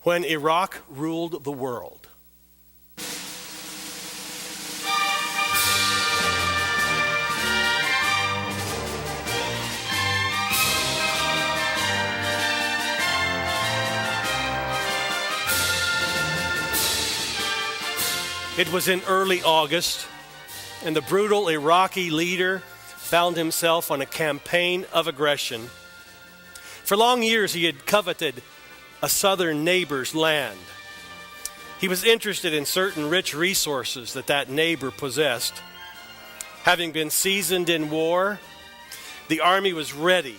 when Iraq ruled the world. It was in early August, and the brutal Iraqi leader found himself on a campaign of aggression. For long years, he had coveted a southern neighbor's land. He was interested in certain rich resources that neighbor possessed. Having been seasoned in war, the army was ready,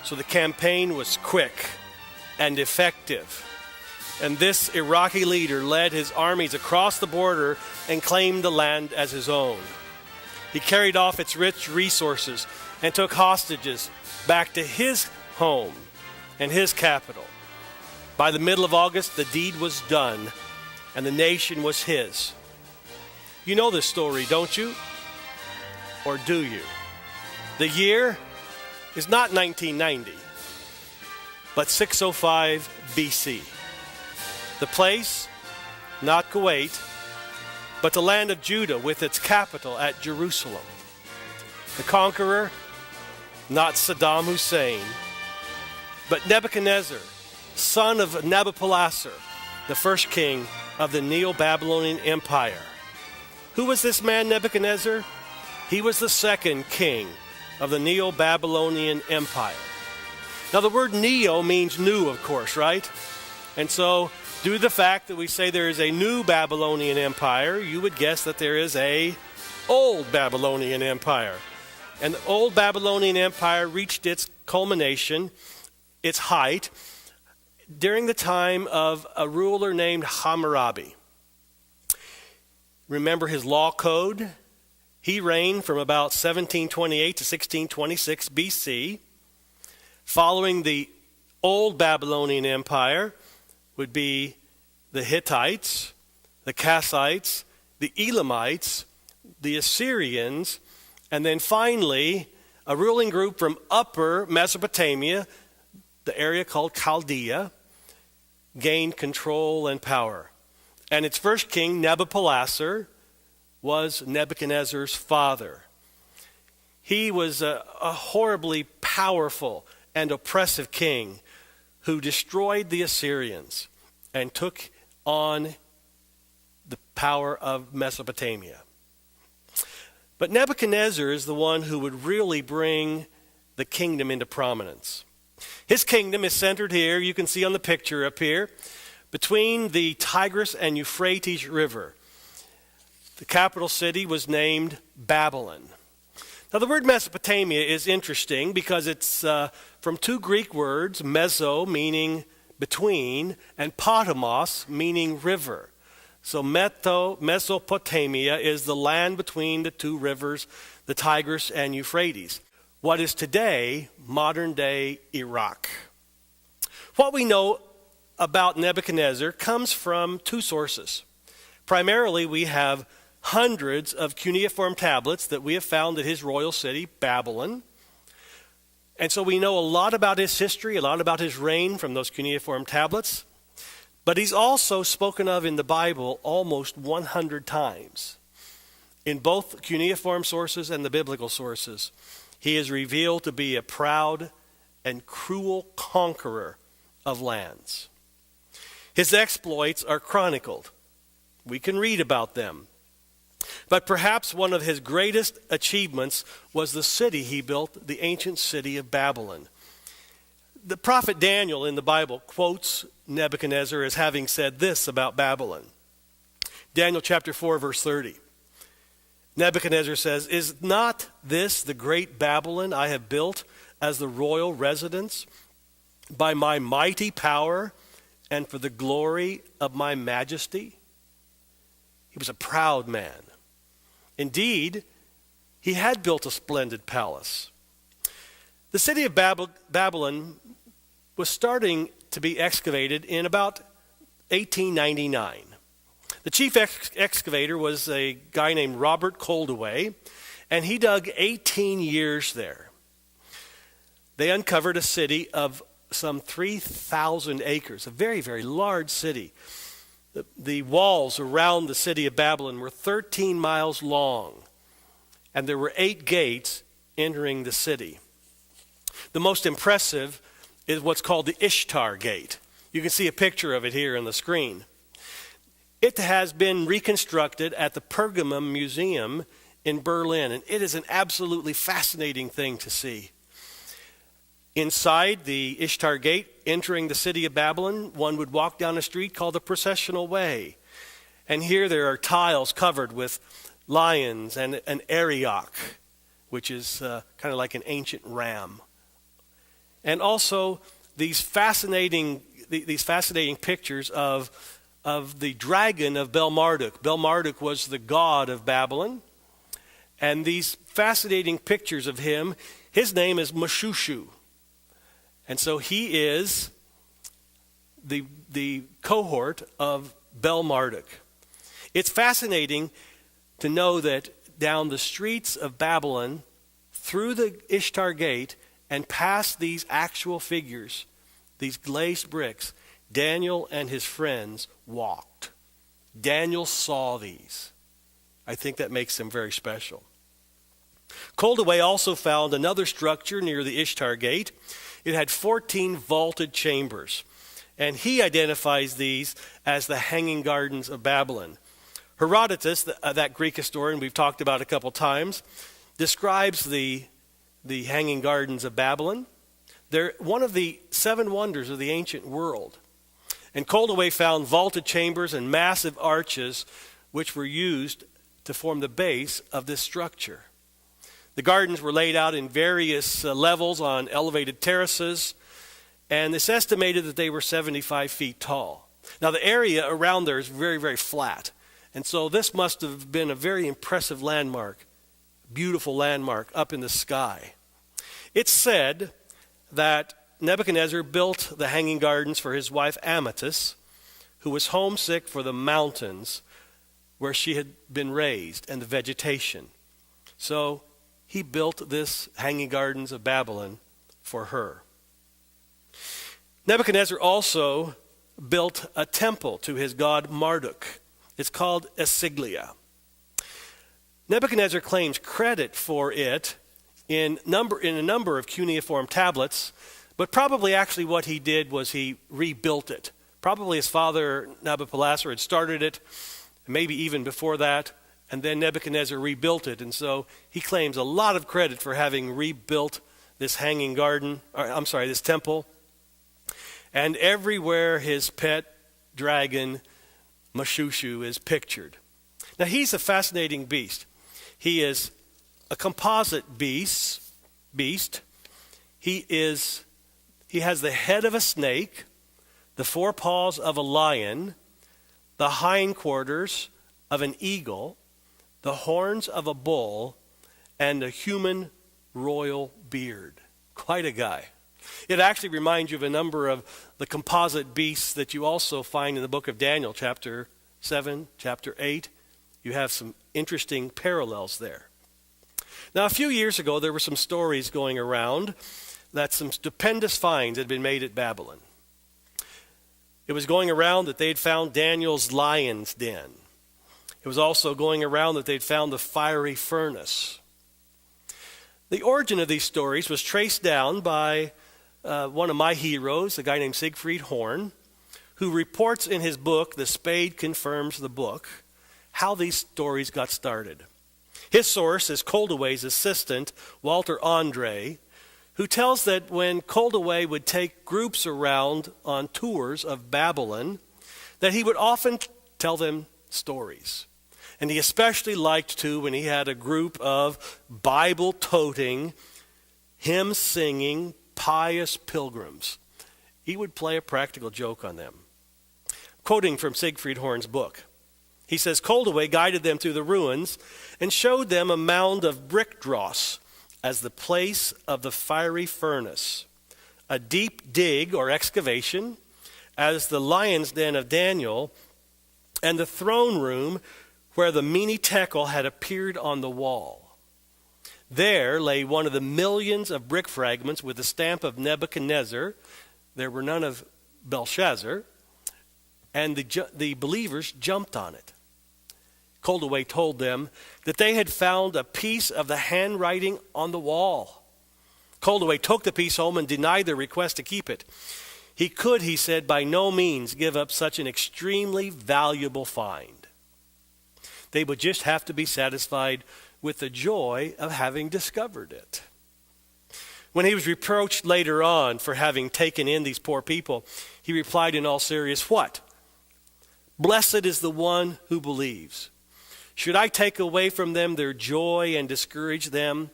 so the campaign was quick and effective. And this Iraqi leader led his armies across the border and claimed the land as his own. He carried off its rich resources and took hostages back to his home and his capital. By the middle of August, the deed was done, and the nation was his. You know this story, don't you? Or do you? The year is not 1990, but 605 BC. The place, not Kuwait, but the land of Judah with its capital at Jerusalem. The conqueror, not Saddam Hussein, but Nebuchadnezzar, son of Nabopolassar, the first king of the Neo-Babylonian Empire. Who was this man, Nebuchadnezzar? He was the second king of the Neo-Babylonian Empire. Now the word Neo means new, of course, right? And so, due to the fact that we say there is a new Babylonian Empire, you would guess that there is a old Babylonian Empire. And the old Babylonian Empire reached its culmination, its height, during the time of a ruler named Hammurabi. Remember his law code? He reigned from about 1728 to 1626 BC. Following the old Babylonian Empire would be the Hittites, the Kassites, the Elamites, the Assyrians, and then finally a ruling group from upper Mesopotamia, the area called Chaldea, gained control and power. And its first king, Nabopolassar, was Nebuchadnezzar's father. He was a horribly powerful and oppressive king who destroyed the Assyrians and took on the power of Mesopotamia. But Nebuchadnezzar is the one who would really bring the kingdom into prominence. His kingdom is centered here, you can see on the picture up here, between the Tigris and Euphrates River. The capital city was named Babylon. Now the word Mesopotamia is interesting because it's from two Greek words, meso meaning between, and potamos meaning river. So Mesopotamia is the land between the two rivers, the Tigris and Euphrates. What is today modern-day Iraq. What we know about Nebuchadnezzar comes from two sources. Primarily, we have hundreds of cuneiform tablets that we have found at his royal city, Babylon. And so we know a lot about his history, a lot about his reign from those cuneiform tablets. But he's also spoken of in the Bible almost 100 times. In both cuneiform sources and the biblical sources, he is revealed to be a proud and cruel conqueror of lands. His exploits are chronicled. We can read about them. But perhaps one of his greatest achievements was the city he built, the ancient city of Babylon. The prophet Daniel in the Bible quotes Nebuchadnezzar as having said this about Babylon. Daniel chapter 4, verse 30. Nebuchadnezzar says, "Is not this the great Babylon I have built as the royal residence by my mighty power and for the glory of my majesty?" He was a proud man. Indeed, he had built a splendid palace. The city of Babylon was starting to be excavated in about 1899. The chief excavator was a guy named Robert Coldaway, and he dug 18 years there. They uncovered a city of some 3,000 acres, a very, very large city. The walls around the city of Babylon were 13 miles long, and there were 8 gates entering the city. The most impressive is what's called the Ishtar Gate. You can see a picture of it here on the screen. It has been reconstructed at the Pergamum Museum in Berlin, and it is an absolutely fascinating thing to see. Inside the Ishtar Gate, entering the city of Babylon, one would walk down a street called the Processional Way. And here there are tiles covered with lions and an Araqi, which is kind of like an ancient ram. And also these fascinating pictures of the dragon of Bel-Marduk. Bel-Marduk was the god of Babylon. And these fascinating pictures of him, his name is Mashushu. And so he is the cohort of Bel-Marduk. It's fascinating to know that down the streets of Babylon, through the Ishtar Gate, and past these actual figures, these glazed bricks, Daniel and his friends walked. Daniel saw these. I think that makes them very special. Coldaway also found another structure near the Ishtar Gate. It had 14 vaulted chambers, and he identifies these as the Hanging Gardens of Babylon. Herodotus, that Greek historian we've talked about a couple times, describes the Hanging Gardens of Babylon. They're one of the 7 wonders of the ancient world. And Coldaway found vaulted chambers and massive arches which were used to form the base of this structure. The gardens were laid out in various levels on elevated terraces, and it's estimated that they were 75 feet tall. Now the area around there is very, very flat, and so this must have been a very impressive landmark, beautiful landmark up in the sky. It's said that Nebuchadnezzar built the Hanging Gardens for his wife Amytis, who was homesick for the mountains where she had been raised and the vegetation. So he built this Hanging Gardens of Babylon for her. Nebuchadnezzar also built a temple to his god Marduk. It's called Esiglia. Nebuchadnezzar claims credit for it in a number of cuneiform tablets, but probably actually what he did was he rebuilt it. Probably his father Nabopolassar had started it, maybe even before that, and then Nebuchadnezzar rebuilt it. And so he claims a lot of credit for having rebuilt this this temple. And everywhere his pet dragon, Mashushu, is pictured. Now he's a fascinating beast. He is a composite beast. He has the head of a snake, the 4 paws of a lion, the hindquarters of an eagle, the horns of a bull, and a human royal beard. Quite a guy. It actually reminds you of a number of the composite beasts that you also find in the book of Daniel, chapter 7, chapter 8. You have some interesting parallels there. Now, a few years ago, there were some stories going around that some stupendous finds had been made at Babylon. It was going around that they'd found Daniel's lion's den. It was also going around that they'd found the fiery furnace. The origin of these stories was traced down by one of my heroes, a guy named Siegfried Horn, who reports in his book, The Spade Confirms the Book, how these stories got started. His source is Coldaway's assistant, Walter Andre, who tells that when Coldaway would take groups around on tours of Babylon, that he would often tell them stories. And he especially liked to when he had a group of Bible-toting, hymn-singing, pious pilgrims. He would play a practical joke on them. Quoting from Siegfried Horn's book, he says, Coldaway guided them through the ruins and showed them a mound of brick dross as the place of the fiery furnace, a deep dig or excavation as the lion's den of Daniel, and the throne room where the Mene Tekel had appeared on the wall. There lay one of the millions of brick fragments with the stamp of Nebuchadnezzar, There were none of Belshazzar, and the believers jumped on it. Coldaway told them that they had found a piece of the handwriting on the wall. Coldaway took the piece home and denied their request to keep it. He could, he said, by no means give up such an extremely valuable find. They would just have to be satisfied with the joy of having discovered it. When he was reproached later on for having taken in these poor people, he replied in all seriousness, what? Blessed is the one who believes. Should I take away from them their joy and discourage them?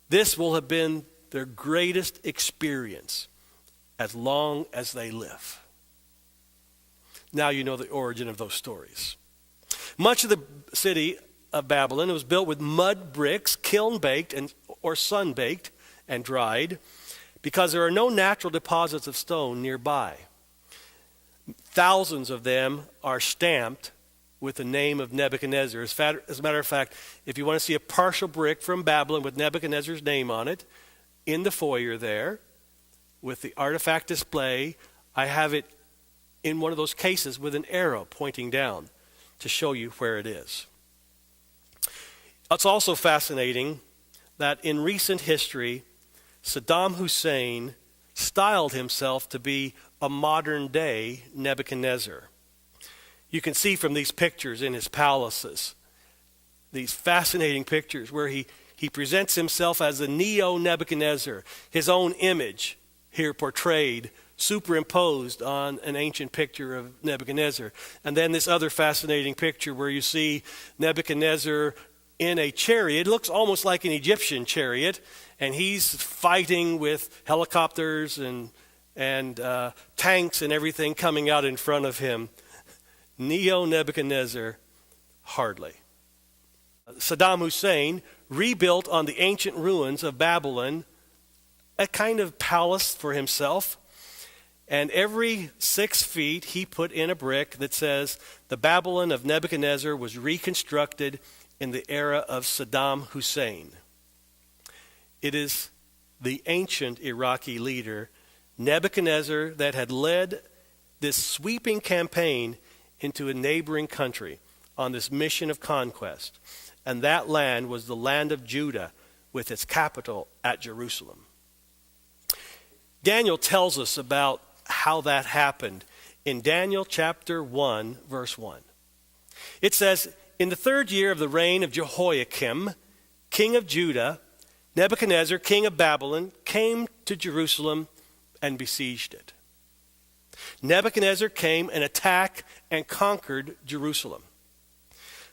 This will have been their greatest experience as long as they live. Now you know the origin of those stories. Much of the city of Babylon was built with mud bricks, kiln-baked or sun-baked and dried, because there are no natural deposits of stone nearby. Thousands of them are stamped with the name of Nebuchadnezzar. As a matter of fact, if you want to see a partial brick from Babylon with Nebuchadnezzar's name on it, in the foyer there, with the artifact display, I have it in one of those cases with an arrow pointing down to show you where it is. It's also fascinating that in recent history, Saddam Hussein styled himself to be a modern-day Nebuchadnezzar. You can see from these pictures in his palaces, these fascinating pictures where he presents himself as a neo-Nebuchadnezzar, his own image here portrayed, superimposed on an ancient picture of Nebuchadnezzar. And then this other fascinating picture where you see Nebuchadnezzar in a chariot. It looks almost like an Egyptian chariot, and he's fighting with helicopters and tanks and everything coming out in front of him. Neo-Nebuchadnezzar, hardly. Saddam Hussein rebuilt on the ancient ruins of Babylon a kind of palace for himself, and every 6 feet he put in a brick that says the Babylon of Nebuchadnezzar was reconstructed in the era of Saddam Hussein. It is the ancient Iraqi leader, Nebuchadnezzar, that had led this sweeping campaign into a neighboring country on this mission of conquest. And that land was the land of Judah, with its capital at Jerusalem. Daniel tells us about how that happened in Daniel chapter 1, verse 1. It says, in the 3rd year of the reign of Jehoiakim, king of Judah, Nebuchadnezzar, king of Babylon, came to Jerusalem and besieged it. Nebuchadnezzar came and attacked and conquered Jerusalem.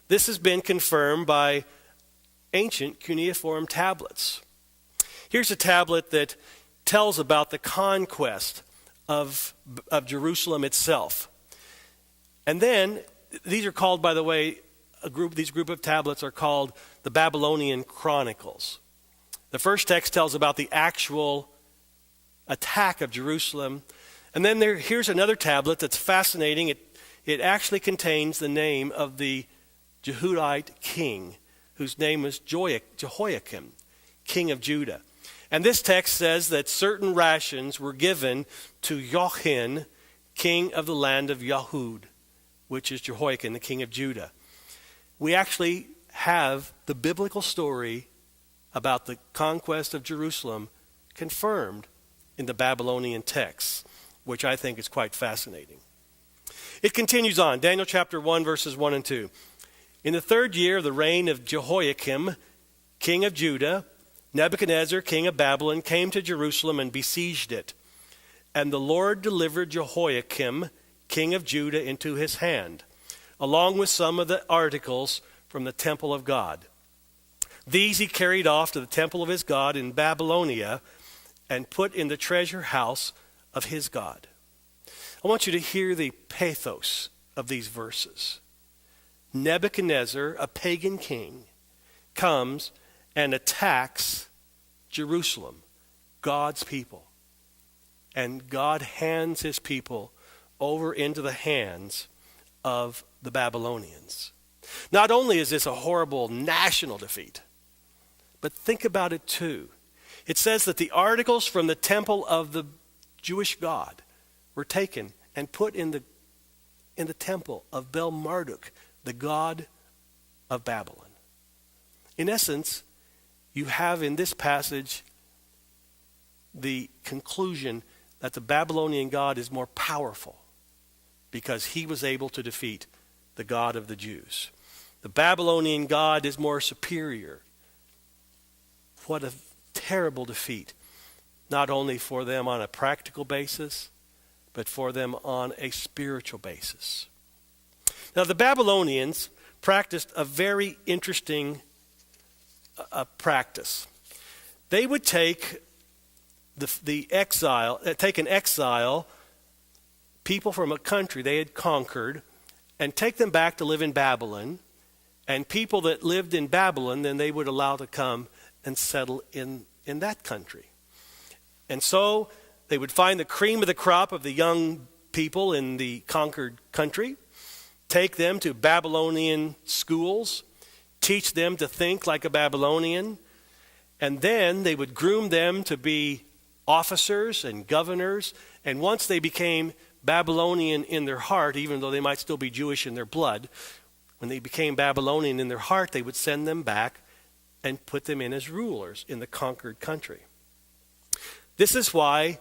This has been confirmed by ancient cuneiform tablets. Here's a tablet that tells about the conquest of Jerusalem itself. And then, these are called, by the way, these group of tablets are called the Babylonian Chronicles. The first text tells about the actual attack of Jerusalem. And then here's another tablet that's fascinating. It actually contains the name of the Jehudite king, whose name was Jehoiakim, king of Judah. And this text says that certain rations were given to Jochin, king of the land of Yahud, which is Jehoiakim, the king of Judah. We actually have the biblical story about the conquest of Jerusalem confirmed in the Babylonian texts, which I think is quite fascinating. It continues on, Daniel chapter 1, verses 1 and 2. In the 3rd year of the reign of Jehoiakim, king of Judah, Nebuchadnezzar, king of Babylon, came to Jerusalem and besieged it. And the Lord delivered Jehoiakim, king of Judah, into his hand, along with some of the articles from the temple of God. These he carried off to the temple of his God in Babylonia and put in the treasure house of his God. I want you to hear the pathos of these verses. Nebuchadnezzar, a pagan king, comes and attacks Jerusalem, God's people. And God hands his people over into the hands of the Babylonians. Not only is this a horrible national defeat, but think about it too. It says that the articles from the temple of the Jewish God were taken and put in the temple of Bel Marduk, the god of Babylon. In essence, you have in this passage the conclusion that the Babylonian god is more powerful because he was able to defeat the God of the Jews. The Babylonian god is more superior. What a terrible defeat, not only for them on a practical basis, but for them on a spiritual basis. Now, the Babylonians practiced a very interesting practice. They would take take an exile, people from a country they had conquered, and take them back to live in Babylon. And people that lived in Babylon, then they would allow to come and settle in that country. And so they would find the cream of the crop of the young people in the conquered country, take them to Babylonian schools, teach them to think like a Babylonian, and then they would groom them to be officers and governors. And once they became Babylonian in their heart, even though they might still be Jewish in their blood, when they became Babylonian in their heart, they would send them back and put them in as rulers in the conquered country. This is why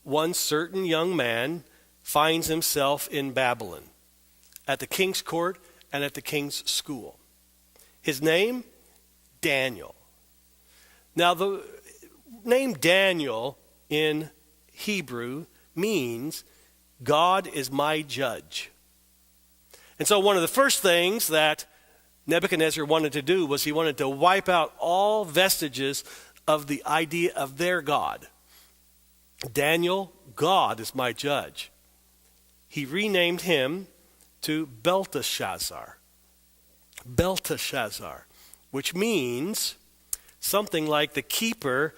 one certain young man finds himself in Babylon, at the king's court and at the king's school. His name, Daniel. Now, the name Daniel in Hebrew means God is my judge. And so one of the first things that Nebuchadnezzar wanted to do was he wanted to wipe out all vestiges of the idea of their God. Daniel, God is my judge. He renamed him to Belteshazzar. Belteshazzar, which means something like the keeper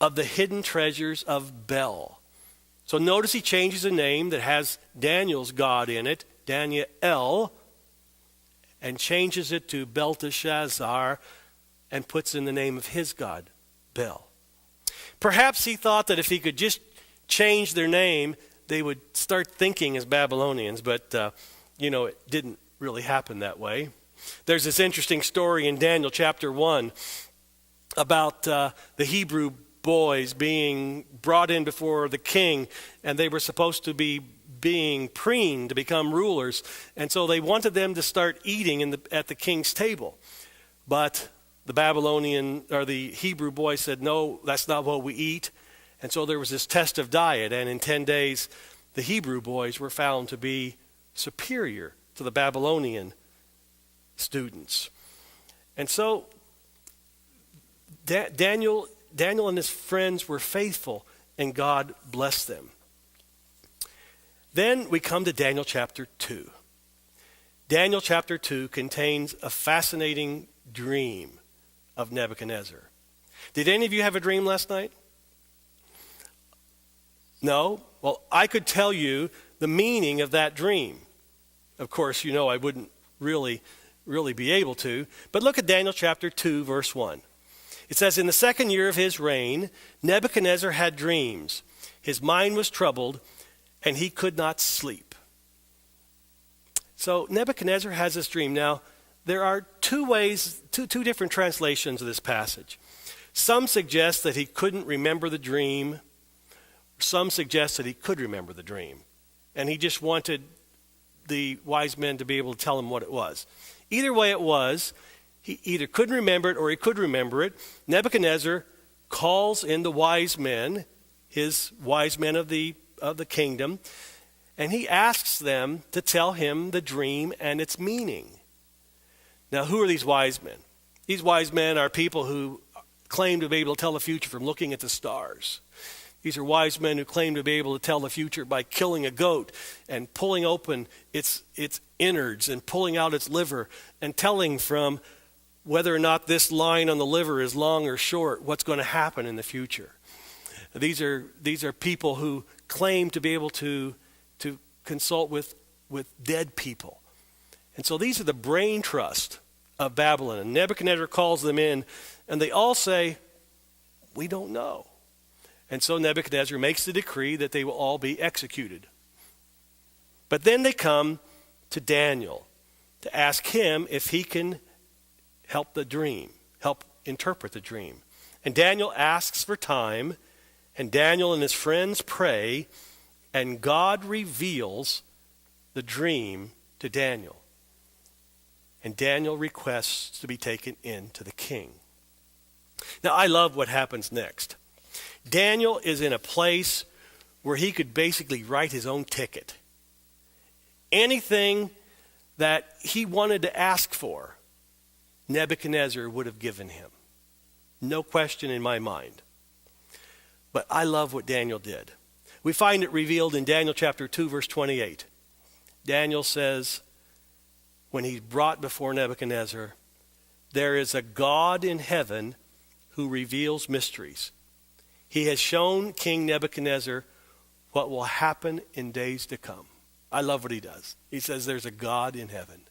of the hidden treasures of Bel. So notice he changes a name that has Daniel's God in it, Daniel, and changes it to Belteshazzar and puts in the name of his God, Bel. Perhaps he thought that if he could just change their name, they would start thinking as Babylonians, but it didn't really happen that way. There's this interesting story in Daniel chapter 1 about the Hebrew boys being brought in before the king, and they were supposed to be being preened to become rulers, and so they wanted them to start eating at the king's table. But the Hebrew boy said, no, that's not what we eat. And so there was this test of diet, and in 10 days, the Hebrew boys were found to be superior to the Babylonian students. And so Daniel and his friends were faithful, and God blessed them. Then we come to Daniel chapter 2. Daniel chapter 2 contains a fascinating dream of Nebuchadnezzar. Did any of you have a dream last night? No? Well, I could tell you the meaning of that dream. Of course, I wouldn't really be able to. But look at Daniel chapter 2, verse 1. It says, in the second year of his reign, Nebuchadnezzar had dreams. His mind was troubled, and he could not sleep. So Nebuchadnezzar has this dream. Now, there are two different translations of this passage. Some suggest that he couldn't remember the dream. Some suggest that he could remember the dream. And he just wanted the wise men to be able to tell him what it was. Either way it was, he either couldn't remember it or he could remember it. Nebuchadnezzar calls in the wise men, his wise men of the kingdom, and he asks them to tell him the dream and its meaning. Now, who are these wise men? These wise men are people who claim to be able to tell the future from looking at the stars. These are wise men who claim to be able to tell the future by killing a goat and pulling open its innards and pulling out its liver and telling from whether or not this line on the liver is long or short what's going to happen in the future. These are people who claim to be able to consult with dead people. And so these are the brain trust of Babylon. And Nebuchadnezzar calls them in, and they all say, we don't know. And so Nebuchadnezzar makes the decree that they will all be executed. But then they come to Daniel to ask him if he can help interpret the dream. And Daniel asks for time, and Daniel and his friends pray, and God reveals the dream to Daniel. And Daniel requests to be taken in to the king. Now, I love what happens next. Daniel is in a place where he could basically write his own ticket. Anything that he wanted to ask for, Nebuchadnezzar would have given him. No question in my mind. But I love what Daniel did. We find it revealed in Daniel chapter 2, verse 28. Daniel says, when he's brought before Nebuchadnezzar, there is a God in heaven who reveals mysteries. He has shown King Nebuchadnezzar what will happen in days to come. I love what he does. He says there's a God in heaven.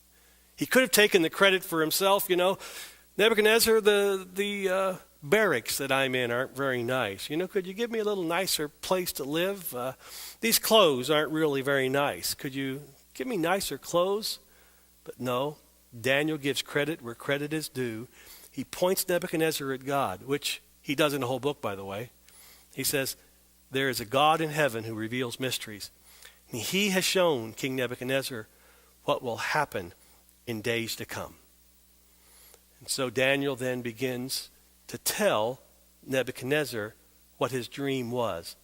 He could have taken the credit for himself, Nebuchadnezzar, the barracks that I'm in aren't very nice. Could you give me a little nicer place to live? These clothes aren't really very nice. Could you give me nicer clothes? But no, Daniel gives credit where credit is due. He points Nebuchadnezzar at God, which he does in the whole book, by the way. He says, there is a God in heaven who reveals mysteries. And he has shown King Nebuchadnezzar what will happen in days to come. And so Daniel then begins to tell Nebuchadnezzar what his dream was.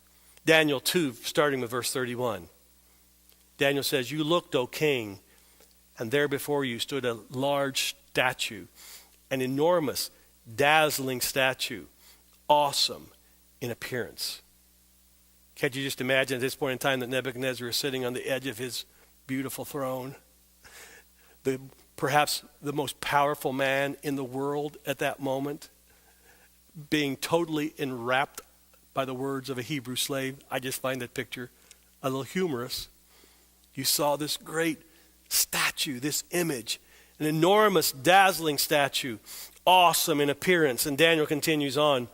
Daniel 2, starting with verse 31. Daniel says, you looked, O king, and there before you stood a large statue, an enormous, dazzling statue, awesome in appearance. Can't you just imagine at this point in time that Nebuchadnezzar is sitting on the edge of his beautiful throne? Perhaps the most powerful man in the world at that moment, being totally enwrapped by the words of a Hebrew slave. I just find that picture a little humorous. You saw this great statue, this image, an enormous, dazzling statue, awesome in appearance. And Daniel continues on.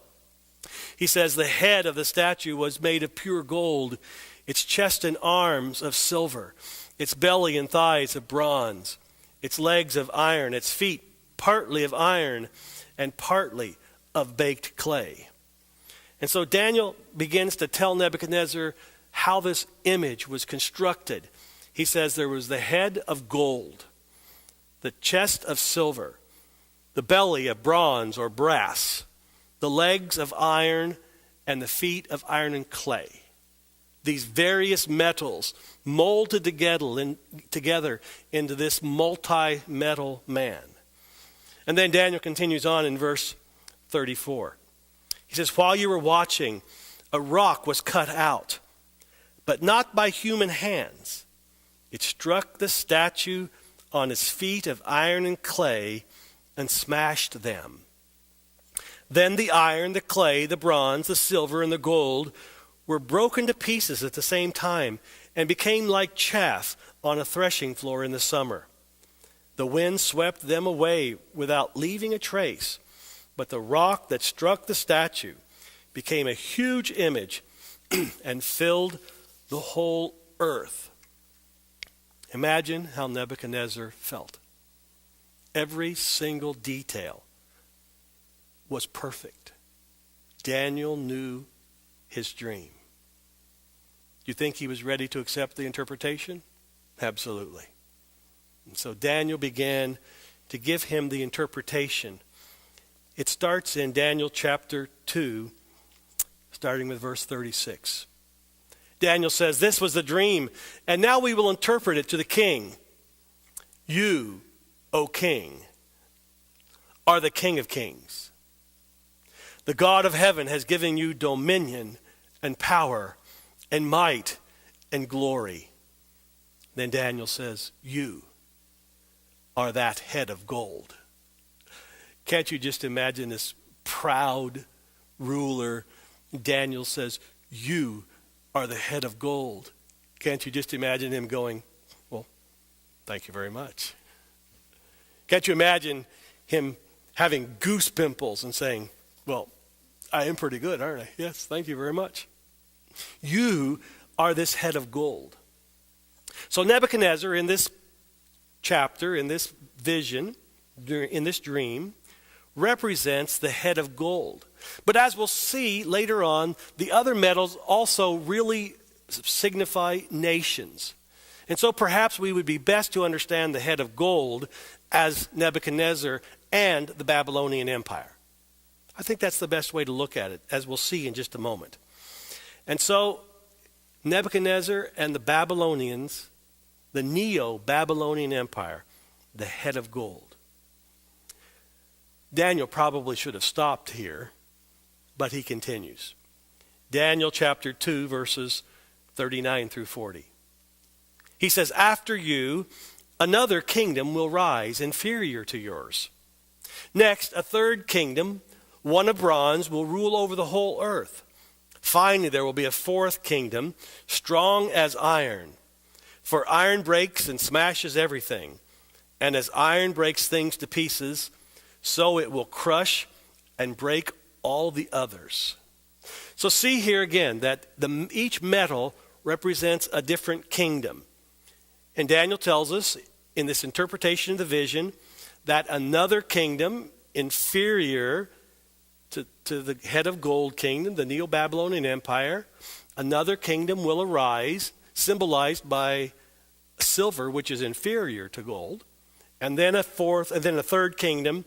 He says, the head of the statue was made of pure gold, its chest and arms of silver, its belly and thighs of bronze, its legs of iron, its feet partly of iron and partly of baked clay. And so Daniel begins to tell Nebuchadnezzar how this image was constructed. He says there was the head of gold, the chest of silver, the belly of bronze or brass, the legs of iron, and the feet of iron and clay. These various metals molded together into this multi-metal man. And then Daniel continues on in verse 34. He says, while you were watching, a rock was cut out, but not by human hands. It struck the statue on its feet of iron and clay and smashed them. Then the iron, the clay, the bronze, the silver, and the gold were broken to pieces at the same time and became like chaff on a threshing floor in the summer. The wind swept them away without leaving a trace, but the rock that struck the statue became a huge image and filled the whole earth. Imagine how Nebuchadnezzar felt. Every single detail was perfect. Daniel knew his dream. You think he was ready to accept the interpretation? Absolutely. And so Daniel began to give him the interpretation. It starts in Daniel chapter 2, starting with verse 36. Daniel says, this was the dream, and now we will interpret it to the king. You, O king, are the King of kings. The God of heaven has given you dominion and power and might and glory. Then Daniel says, you are that head of gold. Can't you just imagine this proud ruler? Daniel says, you are the head of gold. Can't you just imagine him going, well, thank you very much. Can't you imagine him having goose pimples and saying, well, I am pretty good, aren't I? Yes, thank you very much. You are this head of gold. So Nebuchadnezzar, in this chapter, in this vision, in this dream, represents the head of gold. But as we'll see later on, the other metals also really signify nations. And so perhaps we would be best to understand the head of gold as Nebuchadnezzar and the Babylonian Empire. I think that's the best way to look at it, as we'll see in just a moment. And so Nebuchadnezzar and the Babylonians, the Neo-Babylonian Empire, the head of gold. Daniel probably should have stopped here, but he continues. Daniel chapter 2, verses 39 through 40. He says, after you, another kingdom will rise inferior to yours. Next, a third kingdom, one of bronze, will rule over the whole earth. Finally, there will be a fourth kingdom, strong as iron. For iron breaks and smashes everything. And as iron breaks things to pieces, so it will crush and break all the others. So see here again that each metal represents a different kingdom. And Daniel tells us in this interpretation of the vision that another kingdom inferior to the head of gold kingdom, the Neo-Babylonian Empire, another kingdom will arise, symbolized by silver, which is inferior to gold, and then a third kingdom,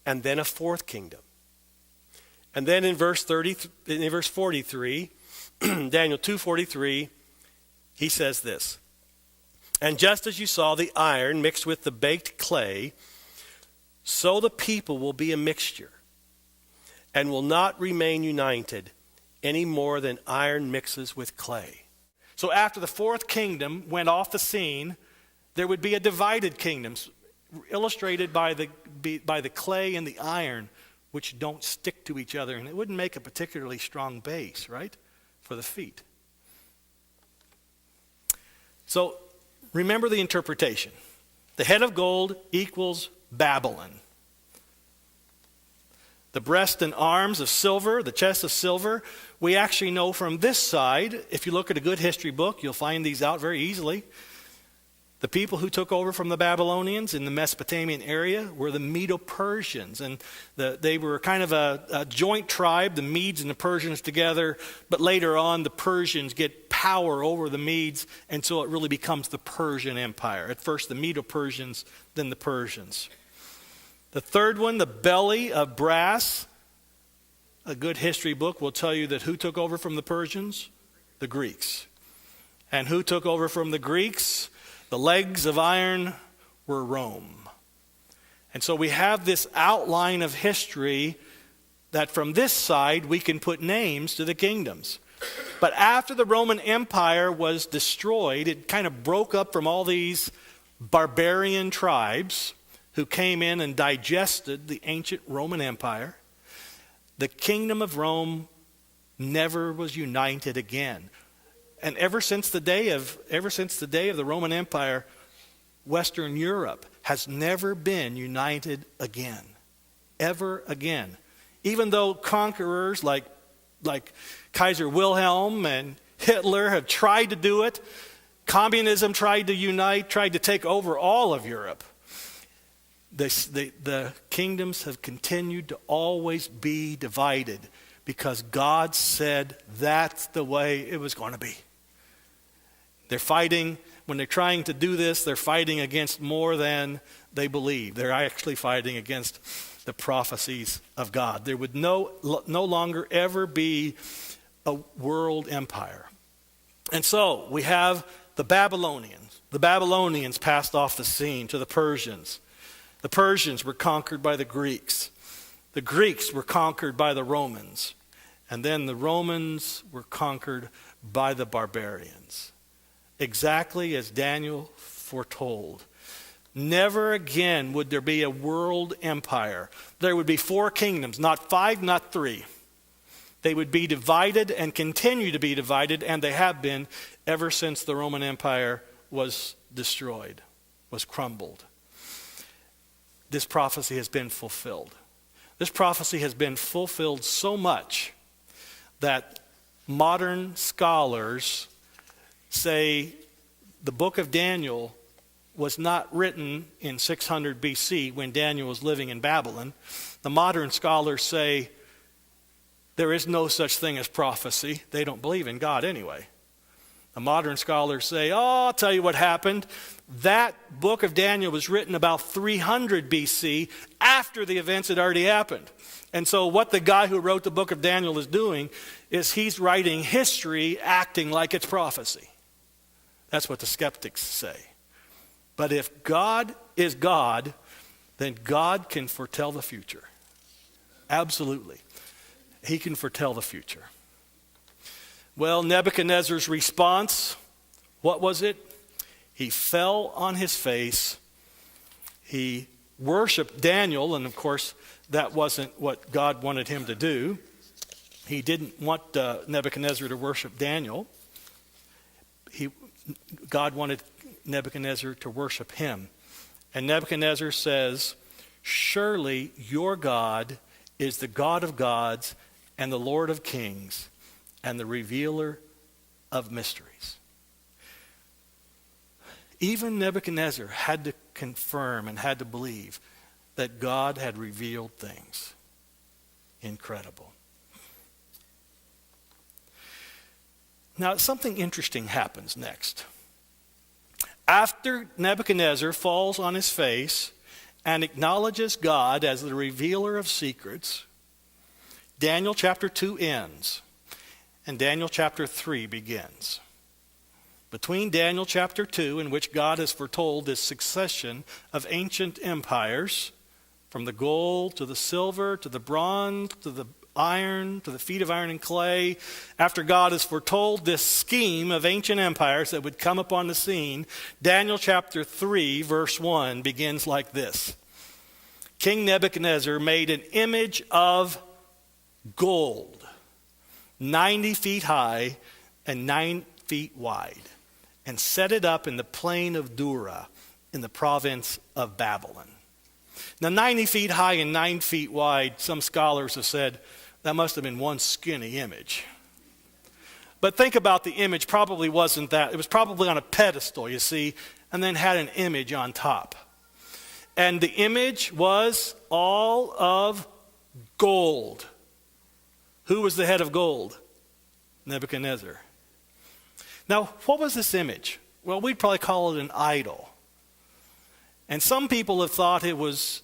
and then a fourth kingdom. And then in verse 43, Daniel 2:43, he says this, and just as you saw the iron mixed with the baked clay, so the people will be a mixture, and will not remain united any more than iron mixes with clay. So after the fourth kingdom went off the scene, there would be a divided kingdom, illustrated by the clay and the iron, which don't stick to each other, and it wouldn't make a particularly strong base, right, for the feet. So remember the interpretation. The head of gold equals Babylon. The breast and arms of silver, the chest of silver, we actually know from this side, if you look at a good history book, you'll find these out very easily. The people who took over from the Babylonians in the Mesopotamian area were the Medo-Persians, and they were kind of a joint tribe, the Medes and the Persians together, but later on the Persians get power over the Medes, and so it really becomes the Persian Empire. At first the Medo-Persians, then the Persians. The third one, the belly of brass, a good history book will tell you that who took over from the Persians? The Greeks. And who took over from the Greeks? The legs of iron were Rome. And so we have this outline of history that from this side we can put names to the kingdoms. But after the Roman Empire was destroyed, it kind of broke up from all these barbarian tribes who came in and digested the ancient Roman Empire. The kingdom of Rome never was united again. And ever since the day of the Roman Empire, Western Europe has never been united again. Ever again. Even though conquerors like Kaiser Wilhelm and Hitler have tried to do it, communism tried to unite, tried to take over all of Europe. The kingdoms have continued to always be divided because God said that's the way it was going to be. They're fighting, when they're trying to do this, they're fighting against more than they believe. They're actually fighting against the prophecies of God. There would no longer ever be a world empire. And so we have the Babylonians. The Babylonians passed off the scene to the Persians. The Persians were conquered by the Greeks. The Greeks were conquered by the Romans. And then the Romans were conquered by the barbarians. Exactly as Daniel foretold. Never again would there be a world empire. There would be 4 kingdoms, not 5, not 3. They would be divided and continue to be divided, and they have been ever since the Roman Empire was destroyed, was crumbled. This prophecy has been fulfilled. This prophecy has been fulfilled so much that modern scholars say the book of Daniel was not written in 600 BC when Daniel was living in Babylon. The modern scholars say there is no such thing as prophecy. They don't believe in God anyway. The modern scholars say, I'll tell you what happened. That book of Daniel was written about 300 BC after the events had already happened. And so what the guy who wrote the book of Daniel is doing is he's writing history acting like it's prophecy. That's what the skeptics say. But if God is God, then God can foretell the future. Absolutely. He can foretell the future. Well, Nebuchadnezzar's response, what was it? He fell on his face. He worshiped Daniel, and of course, that wasn't what God wanted him to do. He didn't want Nebuchadnezzar to worship Daniel. God wanted Nebuchadnezzar to worship him. And Nebuchadnezzar says, surely your God is the God of gods and the Lord of kings and the revealer of mysteries. Even Nebuchadnezzar had to confirm and had to believe that God had revealed things. Incredible. Now, something interesting happens next. After Nebuchadnezzar falls on his face and acknowledges God as the revealer of secrets, Daniel chapter 2 ends and Daniel chapter 3 begins. Between Daniel chapter 2, in which God has foretold this succession of ancient empires, from the gold to the silver to the bronze to the iron to the feet of iron and clay, after God has foretold this scheme of ancient empires that would come upon the scene, Daniel chapter 3 verse 1 begins like this. King Nebuchadnezzar made an image of gold, 90 feet high and 9 feet wide, and set it up in the plain of Dura in the province of Babylon. Now, 90 feet high and 9 feet wide, some scholars have said that must have been one skinny image. But think about the image, probably wasn't that. It was probably on a pedestal, you see, and then had an image on top. And the image was all of gold. Who was the head of gold? Nebuchadnezzar. Now, what was this image? Well, we'd probably call it an idol. And some people have thought it was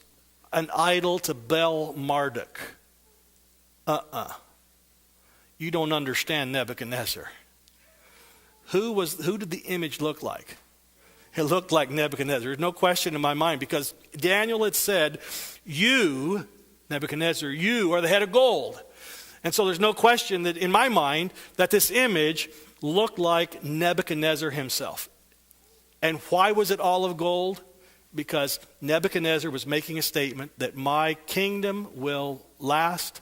an idol to Bel Marduk. You don't understand Nebuchadnezzar. Who did the image look like? It looked like Nebuchadnezzar. There's no question in my mind, because Daniel had said, you, Nebuchadnezzar, you are the head of gold. And so there's no question that in my mind that this image looked like Nebuchadnezzar himself. And why was it all of gold? Because Nebuchadnezzar was making a statement that my kingdom will last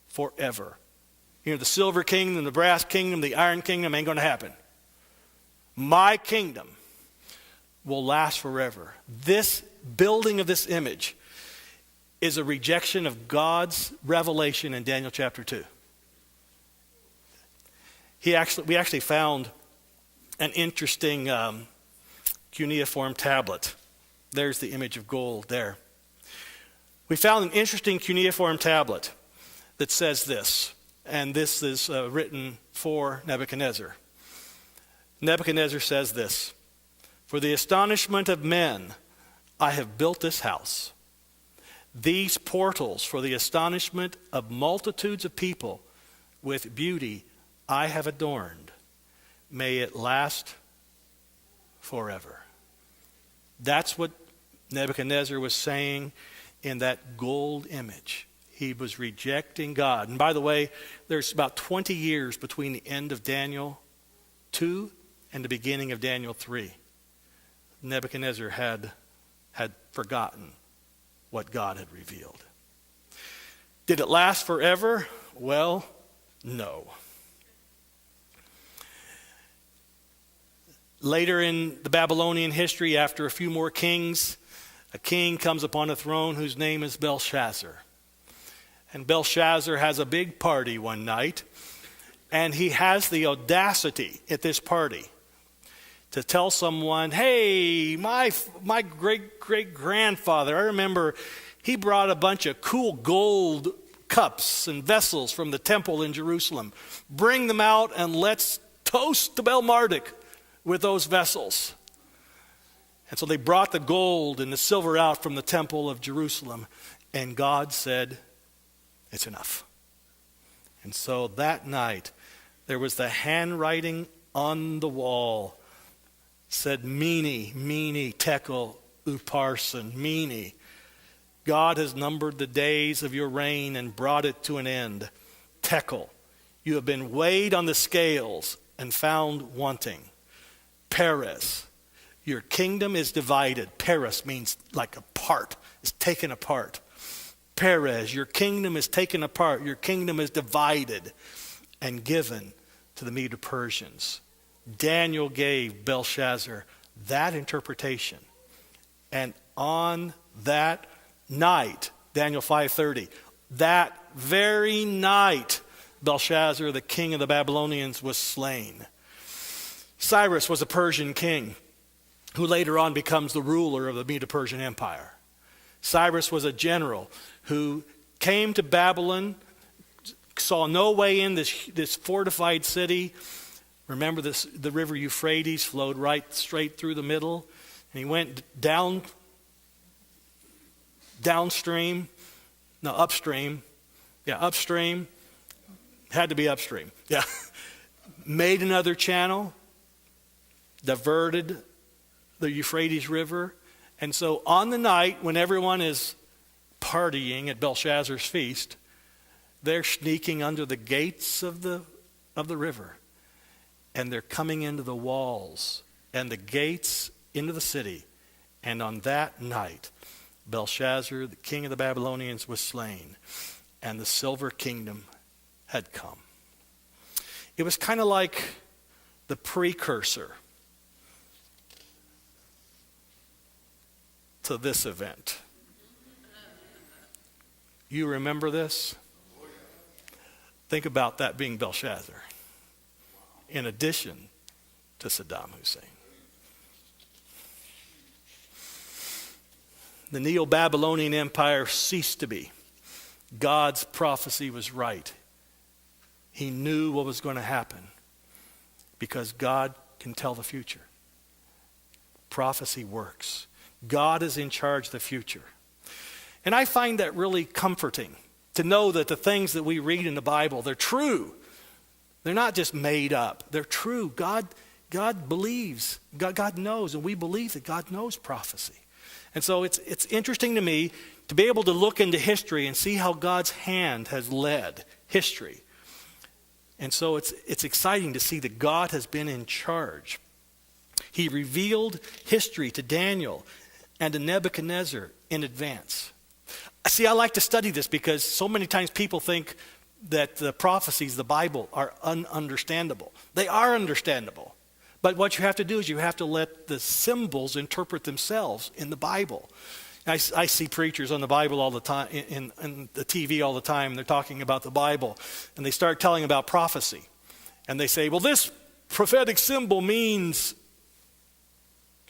forever. You know, the silver kingdom, the brass kingdom, the iron kingdom ain't going to happen. My kingdom will last forever. This building of this image is a rejection of God's revelation in Daniel chapter 2. We actually found an interesting cuneiform tablet. There's the image of gold there. We found an interesting cuneiform tablet that says this, and this is written for Nebuchadnezzar. Nebuchadnezzar says this, "For the astonishment of men, I have built this house. These portals for the astonishment of multitudes of people, with beauty I have adorned. May it last forever." That's what Nebuchadnezzar was saying in that gold image. He was rejecting God. And by the way, there's about 20 years between the end of Daniel 2 and the beginning of Daniel 3. Nebuchadnezzar had forgotten what God had revealed. Did it last forever? Well, no. Later in the Babylonian history, after a few more kings, a king comes upon a throne whose name is Belshazzar. And Belshazzar has a big party one night, and he has the audacity at this party to tell someone, hey, my great-great-grandfather, I remember he brought a bunch of cool gold cups and vessels from the temple in Jerusalem. Bring them out and let's toast to Bel-Marduk with those vessels. And so they brought the gold and the silver out from the temple of Jerusalem, and God said, it's enough. And so that night, there was the handwriting on the wall, said, Mene, Tekel, Upharsin, Mene. God has numbered the days of your reign and brought it to an end. Tekel, you have been weighed on the scales and found wanting. Peres, your kingdom is divided. Peres means like a part, it's taken apart. Peres, your kingdom is taken apart. Your kingdom is divided and given to the Medo-Persians. Daniel gave Belshazzar that interpretation. And on that night, Daniel 5:30, that very night, Belshazzar, the king of the Babylonians, was slain. Cyrus was a Persian king who later on becomes the ruler of the Medo-Persian Empire. Cyrus was a general who came to Babylon, saw no way in this fortified city. Remember, the river Euphrates flowed right straight through the middle, and he went upstream. Had to be upstream. Yeah. Made another channel, diverted the Euphrates River. And so on the night when everyone is partying at Belshazzar's feast, they're sneaking under the gates of the river. And they're coming into the walls and the gates into the city. And on that night, Belshazzar, the king of the Babylonians, was slain. And the silver kingdom had come. It was kind of like the precursor to this event. You remember this? Think about that being Belshazzar, in addition to Saddam Hussein. The Neo-Babylonian Empire ceased to be. God's prophecy was right. He knew what was going to happen because God can tell the future. Prophecy works. God is in charge of the future. And I find that really comforting to know that the things that we read in the Bible, they're true. They're not just made up. They're true. God believes. God knows, and we believe that God knows prophecy. And so it's interesting to me to be able to look into history and see how God's hand has led history. And so it's exciting to see that God has been in charge. He revealed history to Daniel and to Nebuchadnezzar in advance. See, I like to study this because so many times people think that the prophecies, the Bible, are ununderstandable. They are understandable. But what you have to do is you have to let the symbols interpret themselves in the Bible. I see preachers on the Bible all the time, in the TV all the time, and they're talking about the Bible, and they start telling about prophecy. And they say, well, this prophetic symbol means,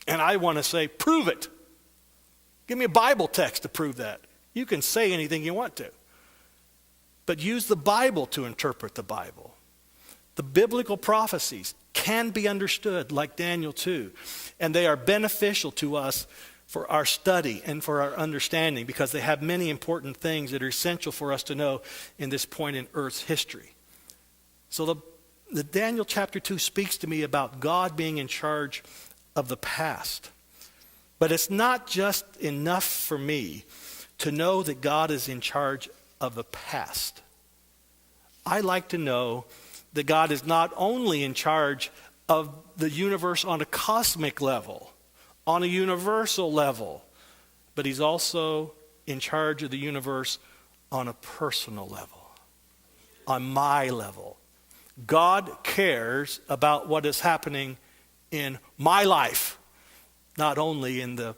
and I want to say, prove it. Give me a Bible text to prove that. You can say anything you want to. But use the Bible to interpret the Bible. The biblical prophecies can be understood like Daniel 2. And they are beneficial to us for our study and for our understanding because they have many important things that are essential for us to know in this point in Earth's history. So the Daniel chapter 2 speaks to me about God being in charge of the past. But it's not just enough for me to know that God is in charge of the past. I like to know that God is not only in charge of the universe on a cosmic level, on a universal level, but he's also in charge of the universe on a personal level, on my level. God cares about what is happening in my life, not only in the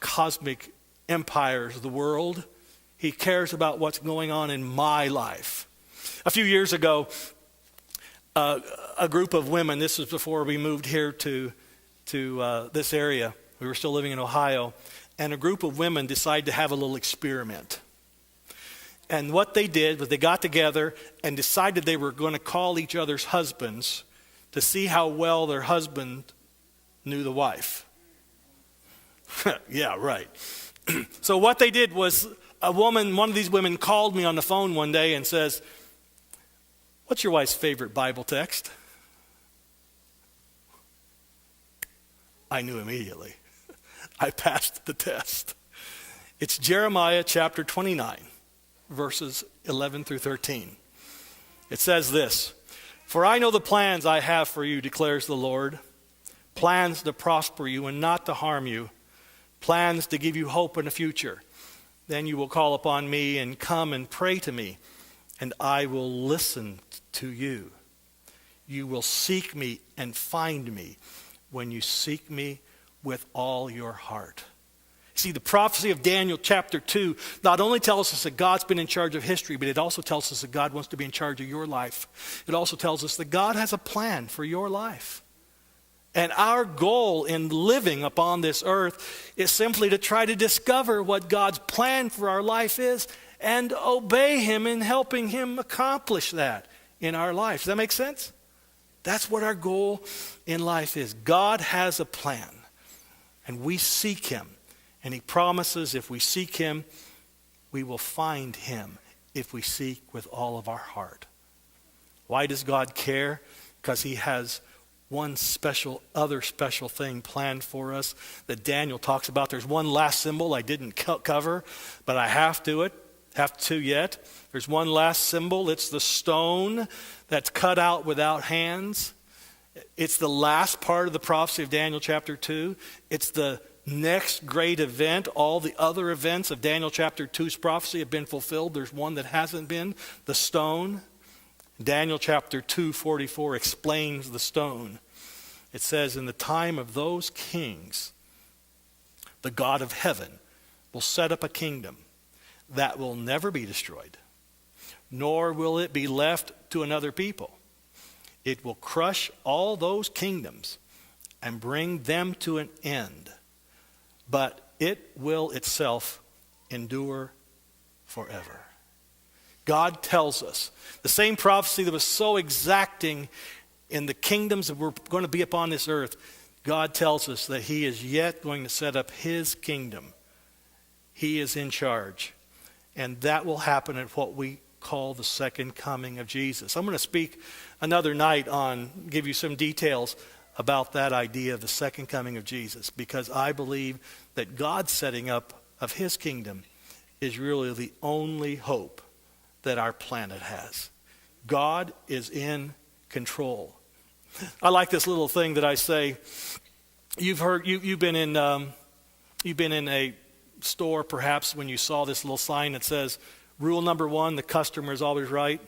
cosmic empires of the world. He cares about what's going on in my life. A few years ago, a group of women, this was before we moved here to this area. We were still living in Ohio. And a group of women decided to have a little experiment. And what they did was they got together and decided they were going to call each other's husbands to see how well their husband knew the wife. Yeah, right. So what they did was one of these women called me on the phone one day and says, "What's your wife's favorite Bible text?" I knew immediately. I passed the test. It's Jeremiah chapter 29, verses 11 through 13. It says this, "For I know the plans I have for you, declares the Lord, plans to prosper you and not to harm you, plans to give you hope in the future. Then you will call upon me and come and pray to me, and I will listen to you. You will seek me and find me when you seek me with all your heart." See, the prophecy of Daniel chapter 2 not only tells us that God's been in charge of history, but it also tells us that God wants to be in charge of your life. It also tells us that God has a plan for your life. And our goal in living upon this earth is simply to try to discover what God's plan for our life is and obey Him in helping Him accomplish that in our life. Does that make sense? That's what our goal in life is. God has a plan, and we seek Him. And He promises if we seek Him, we will find Him if we seek with all of our heart. Why does God care? Because He has one other special thing planned for us that Daniel talks about. There's one last symbol I didn't cover, but I have to yet. There's one last symbol. It's the stone that's cut out without hands. It's the last part of the prophecy of Daniel chapter 2. It's the next great event. All the other events of Daniel chapter 2's prophecy have been fulfilled. There's one that hasn't been, the stone. Daniel chapter 2:44 explains the stone. It says, "In the time of those kings, the God of heaven will set up a kingdom that will never be destroyed, nor will it be left to another people. It will crush all those kingdoms and bring them to an end, but it will itself endure forever." God tells us the same prophecy that was so exacting in the kingdoms that were going to be upon this earth. God tells us that He is yet going to set up His kingdom. He is in charge. And that will happen at what we call the second coming of Jesus. I'm going to speak another night give you some details about that idea of the second coming of Jesus, because I believe that God's setting up of His kingdom is really the only hope that our planet has. God is in control. I like this little thing that I say. You've been in a store perhaps when you saw this little sign that says, "Rule number 1, the customer is always right."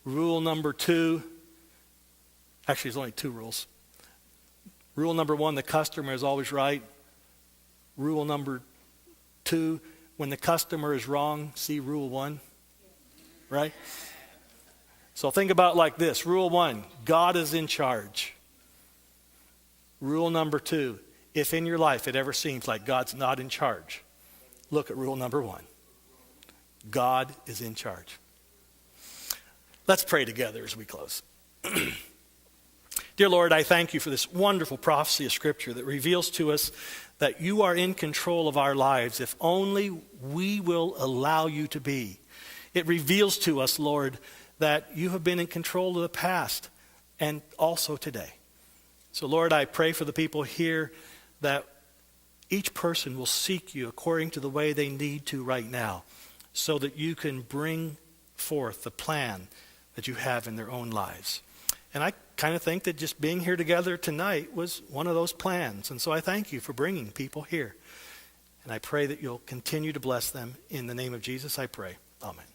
Rule number 2, actually there's only 2 rules. Rule number 1, the customer is always right. Rule number 2, when the customer is wrong, see rule 1. Right? So think about it like this. Rule 1, God is in charge. Rule number 2, if in your life it ever seems like God's not in charge, look at rule number 1. God is in charge. Let's pray together as we close. Dear Lord, I thank you for this wonderful prophecy of Scripture that reveals to us that you are in control of our lives if only we will allow you to be. It reveals to us, Lord, that you have been in control of the past and also today. So, Lord, I pray for the people here that each person will seek you according to the way they need to right now, so that you can bring forth the plan that you have in their own lives. And I kind of think that just being here together tonight was one of those plans. And so I thank you for bringing people here. And I pray that you'll continue to bless them. In the name of Jesus, I pray. Amen.